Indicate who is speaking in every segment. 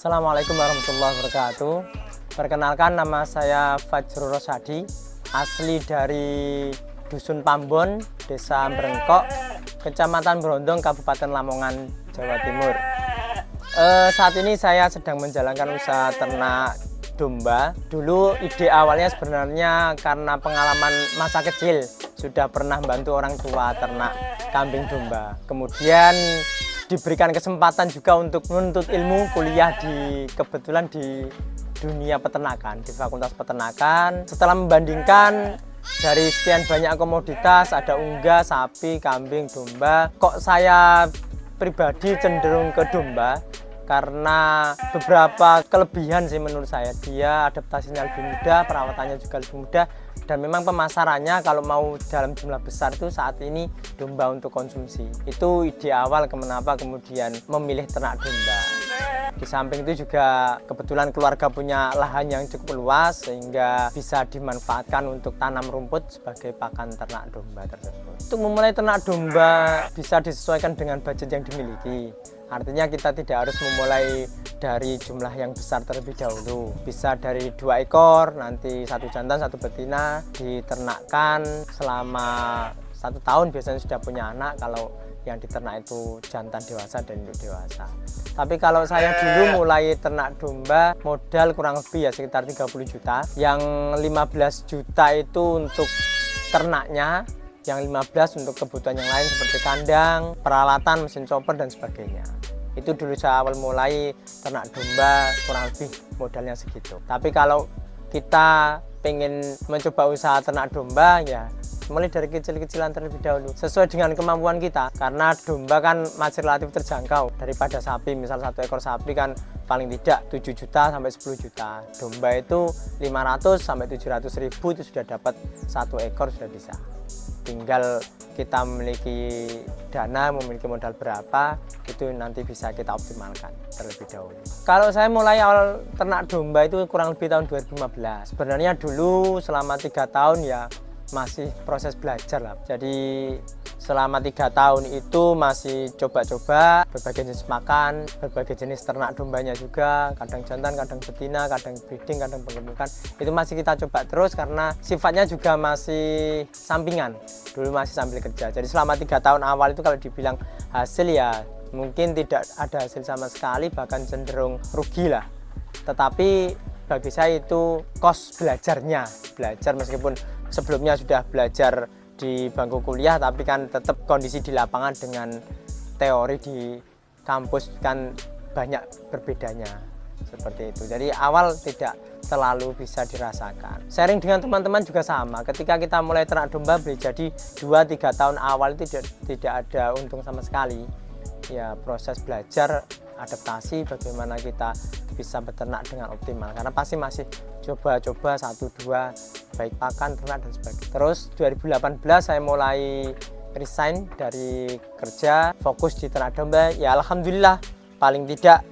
Speaker 1: Assalamualaikum warahmatullahi wabarakatuh. Perkenalkan, nama saya Fajrul Rosadi, asli dari Dusun Pambon, Desa Brengkok, Kecamatan Brondong, Kabupaten Lamongan, Jawa Timur. Saat ini saya sedang menjalankan usaha ternak domba. Dulu ide awalnya sebenarnya karena pengalaman masa kecil, sudah pernah membantu orang tua ternak kambing domba. Kemudian diberikan kesempatan juga untuk menuntut ilmu kuliah kebetulan di dunia peternakan, di Fakultas Peternakan. Setelah membandingkan dari sekian banyak komoditas, ada unggas, sapi, kambing, domba, kok saya pribadi cenderung ke domba karena beberapa kelebihan sih menurut saya. Dia adaptasinya lebih mudah, perawatannya juga lebih mudah, dan memang pemasarannya kalau mau dalam jumlah besar itu saat ini domba untuk konsumsi. Itu ide awal kenapa kemudian memilih ternak domba. Di samping itu juga kebetulan keluarga punya lahan yang cukup luas sehingga bisa dimanfaatkan untuk tanam rumput sebagai pakan ternak domba tersebut. Untuk memulai ternak domba bisa disesuaikan dengan budget yang dimiliki. Artinya kita tidak harus memulai dari jumlah yang besar terlebih dahulu. Bisa dari 2 ekor, nanti 1 jantan, 1 betina, diternakkan selama 1 tahun biasanya sudah punya anak kalau yang diternak itu jantan dewasa dan induk dewasa. Tapi kalau saya dulu mulai ternak domba, modal kurang lebih ya sekitar 30 juta. Yang 15 juta itu untuk ternaknya, yang 15 untuk kebutuhan yang lain seperti kandang, peralatan, mesin chopper dan sebagainya. Itu dulu saya awal mulai ternak domba, kurang lebih modalnya segitu. Tapi kalau kita pengen mencoba usaha ternak domba, ya mulai dari kecil-kecilan terlebih dahulu sesuai dengan kemampuan kita, karena domba kan masih relatif terjangkau daripada sapi. Misal 1 ekor sapi kan paling tidak 7 juta sampai 10 juta. Domba itu 500 sampai 700 ribu itu sudah dapat 1 ekor, sudah bisa. Tinggal kita memiliki dana, memiliki modal berapa, itu nanti bisa kita optimalkan terlebih dahulu. Kalau saya mulai awal ternak domba itu kurang lebih tahun 2015. Sebenarnya dulu selama 3 tahun ya masih proses belajar lah. Jadi selama 3 tahun itu masih coba-coba berbagai jenis makan, berbagai jenis ternak dombanya juga, kadang jantan, kadang betina, kadang breeding, kadang penggemukan. Itu masih kita coba terus karena sifatnya juga masih sampingan. Dulu masih sambil kerja. Jadi selama 3 tahun awal itu kalau dibilang hasil ya mungkin tidak ada hasil sama sekali, bahkan cenderung rugi lah. Tetapi bagi saya itu kos belajarnya. Belajar meskipun sebelumnya sudah belajar di bangku kuliah, tapi kan tetap kondisi di lapangan dengan teori di kampus kan banyak berbedanya seperti itu. Jadi awal tidak terlalu bisa dirasakan. Sharing dengan teman-teman juga sama. Ketika kita mulai ternak domba, boleh jadi 2-3 tahun awal itu tidak ada untung sama sekali. Ya proses belajar, adaptasi bagaimana kita bisa beternak dengan optimal, karena pasti masih coba-coba 1-2 baik pakan, ternak dan sebagainya. Terus 2018 saya mulai resign dari kerja, fokus di ternak domba. Ya alhamdulillah paling tidak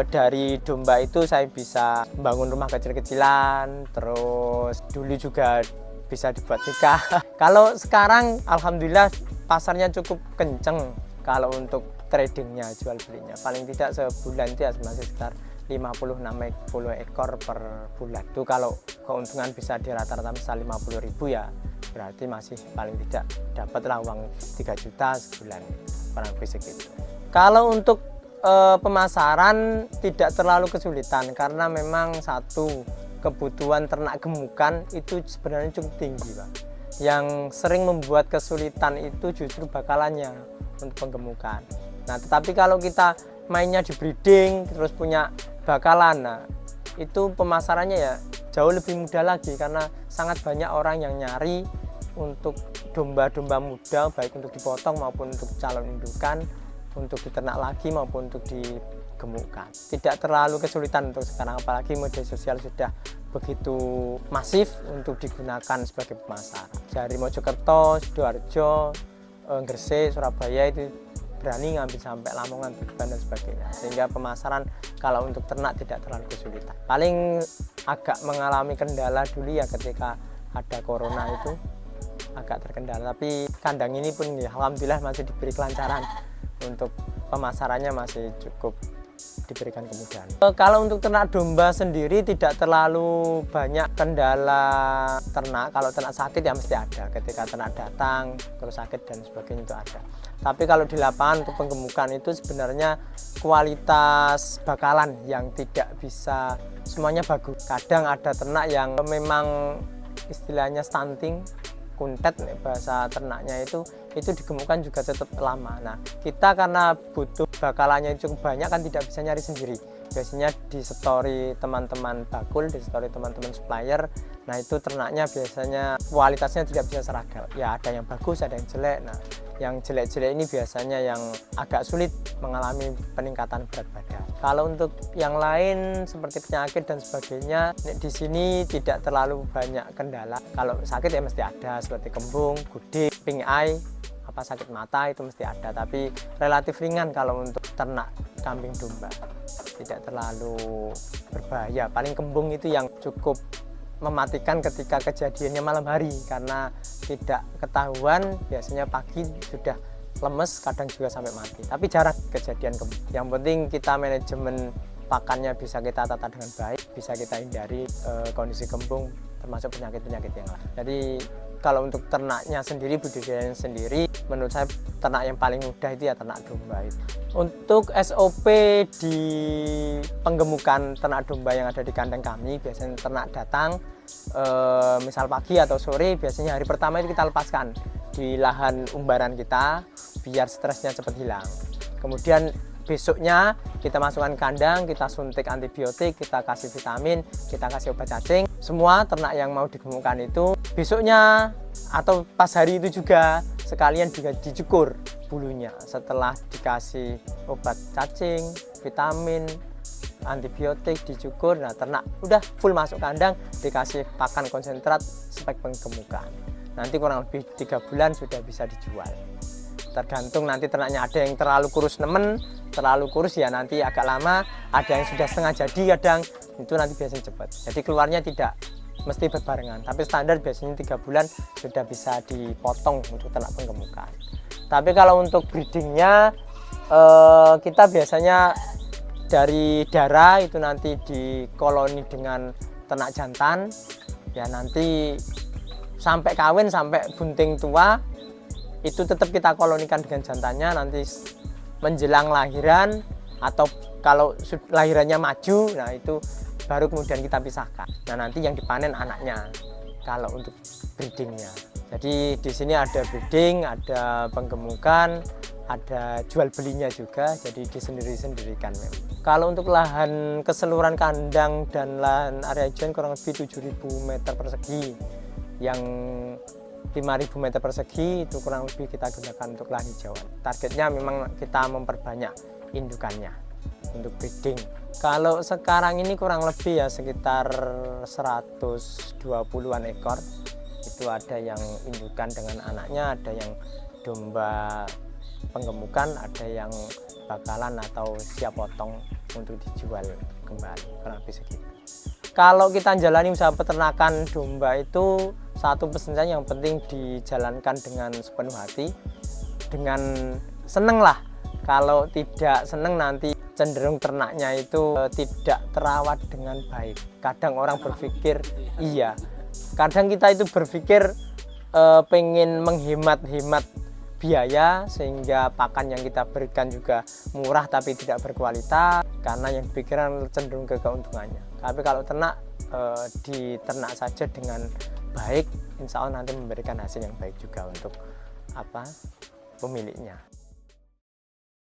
Speaker 1: dari domba itu saya bisa membangun rumah kecil-kecilan, terus dulu juga bisa dibuat nikah. Kalau sekarang alhamdulillah pasarnya cukup kenceng kalau untuk tradingnya, jual belinya. Paling tidak sebulan itu ya masih sekitar 50-60 ekor per bulan. Itu kalau keuntungan bisa di rata-rata misal 50.000 ya berarti masih paling tidak dapatlah uang 3 juta sebulan, kurang lebih segitu. Kalau untuk pemasaran tidak terlalu kesulitan karena memang satu, kebutuhan ternak gemukan itu sebenarnya cukup tinggi, Pak. Yang sering membuat kesulitan itu justru bakalannya untuk penggemukan. Nah, tetapi kalau kita mainnya di breeding terus punya bakalan, nah itu pemasarannya ya jauh lebih mudah lagi karena sangat banyak orang yang nyari untuk domba-domba muda, baik untuk dipotong maupun untuk calon indukan, untuk diternak lagi maupun untuk digemukkan. Tidak terlalu kesulitan untuk sekarang, apalagi media sosial sudah begitu masif untuk digunakan sebagai pemasaran. Dari Mojokerto, Sidoarjo, Gresik, Surabaya itu berani ngambil sampai Lamongan, Tuban dan sebagainya, sehingga pemasaran kalau untuk ternak tidak terlalu kesulitan. Paling agak mengalami kendala dulu ya ketika ada corona, itu agak terkendala, tapi kandang ini pun ya alhamdulillah masih diberi kelancaran, untuk pemasarannya masih cukup diberikan kemudahan. Kalau untuk ternak domba sendiri tidak terlalu banyak kendala ternak. Kalau ternak sakit ya mesti ada, ketika ternak datang terus sakit dan sebagainya itu ada. Tapi kalau di lapangan untuk penggemukan itu sebenarnya kualitas bakalan yang tidak bisa semuanya bagus. Kadang ada ternak yang memang istilahnya stunting, kuntet bahasa ternaknya itu digemukkan juga tetap lama. Nah, kita karena butuh bakalannya cukup banyak kan tidak bisa nyari sendiri. Biasanya di story teman-teman bakul, di story teman-teman supplier. Nah, itu ternaknya biasanya kualitasnya tidak bisa seragam. Ya, ada yang bagus, ada yang jelek. Nah, yang jelek-jelek ini biasanya yang agak sulit mengalami peningkatan berat badan. Kalau untuk yang lain seperti penyakit dan sebagainya, di sini tidak terlalu banyak kendala. Kalau sakit ya mesti ada, seperti kembung, gudik, pink eye, apa sakit mata itu mesti ada. Tapi relatif ringan kalau untuk ternak kambing domba, tidak terlalu berbahaya. Paling kembung itu yang cukup mematikan ketika kejadiannya malam hari, karena tidak ketahuan, biasanya pagi sudah lemes, kadang juga sampai mati. Tapi jarang kejadian kembung. Yang penting kita manajemen pakannya bisa kita tata dengan baik, bisa kita hindari kondisi kembung termasuk penyakit-penyakit yang lain. Jadi kalau untuk ternaknya sendiri, budidayanya sendiri, menurut saya ternak yang paling mudah itu ya ternak domba itu. Untuk SOP di penggemukan ternak domba yang ada di kandang kami, biasanya ternak datang misal pagi atau sore, biasanya hari pertama itu kita lepaskan di lahan umbaran kita biar stresnya cepat hilang. Kemudian besoknya kita masukkan kandang, kita suntik antibiotik, kita kasih vitamin, kita kasih obat cacing. Semua ternak yang mau digemukkan itu besoknya atau pas hari itu juga sekalian juga dicukur bulunya. Setelah dikasih obat cacing, vitamin, antibiotik, dicukur, nah ternak udah full masuk kandang, dikasih pakan konsentrat spek penggemukan. Nanti kurang lebih 3 bulan sudah bisa dijual. Tergantung nanti ternaknya, ada yang terlalu kurus nemen, terlalu kurus ya nanti agak lama, ada yang sudah setengah jadi kadang, itu nanti biasanya cepat. Jadi keluarnya tidak mesti berbarengan, tapi standar biasanya 3 bulan sudah bisa dipotong untuk ternak penggemukan. Tapi kalau untuk breedingnya kita biasanya dari darah itu nanti dikoloni dengan ternak jantan, ya nanti sampai kawin, sampai bunting tua itu tetap kita kolonikan dengan jantannya. Nanti menjelang lahiran atau kalau lahirannya maju, nah itu baru kemudian kita pisahkan. Nah nanti yang dipanen anaknya kalau untuk breedingnya. Jadi di sini ada breeding, ada penggemukan, ada jual belinya juga, jadi disendiri-sendirikan memang. Kalau untuk lahan keseluruhan kandang dan lahan area hijauan kurang lebih 7.000 meter persegi, yang 5.000 meter persegi itu kurang lebih kita gunakan untuk lahan hijauan. Targetnya memang kita memperbanyak indukannya untuk breeding. Kalau sekarang ini kurang lebih ya sekitar 120-an ekor. Itu ada yang indukan dengan anaknya, ada yang domba penggemukan, ada yang bakalan atau siap potong untuk dijual kembali, kurang lebih segitu. Kalau kita jalani usaha peternakan domba itu satu pesan saya yang penting dijalankan dengan sepenuh hati, dengan seneng lah. Kalau tidak seneng nanti cenderung ternaknya itu tidak terawat dengan baik. Kadang orang berpikir iya, kadang kita itu berpikir pengen menghemat-hemat biaya sehingga pakan yang kita berikan juga murah tapi tidak berkualitas, karena yang pikiran cenderung ke keuntungannya. Tapi kalau ternak diternak saja dengan baik, insya Allah nanti memberikan hasil yang baik juga untuk pemiliknya.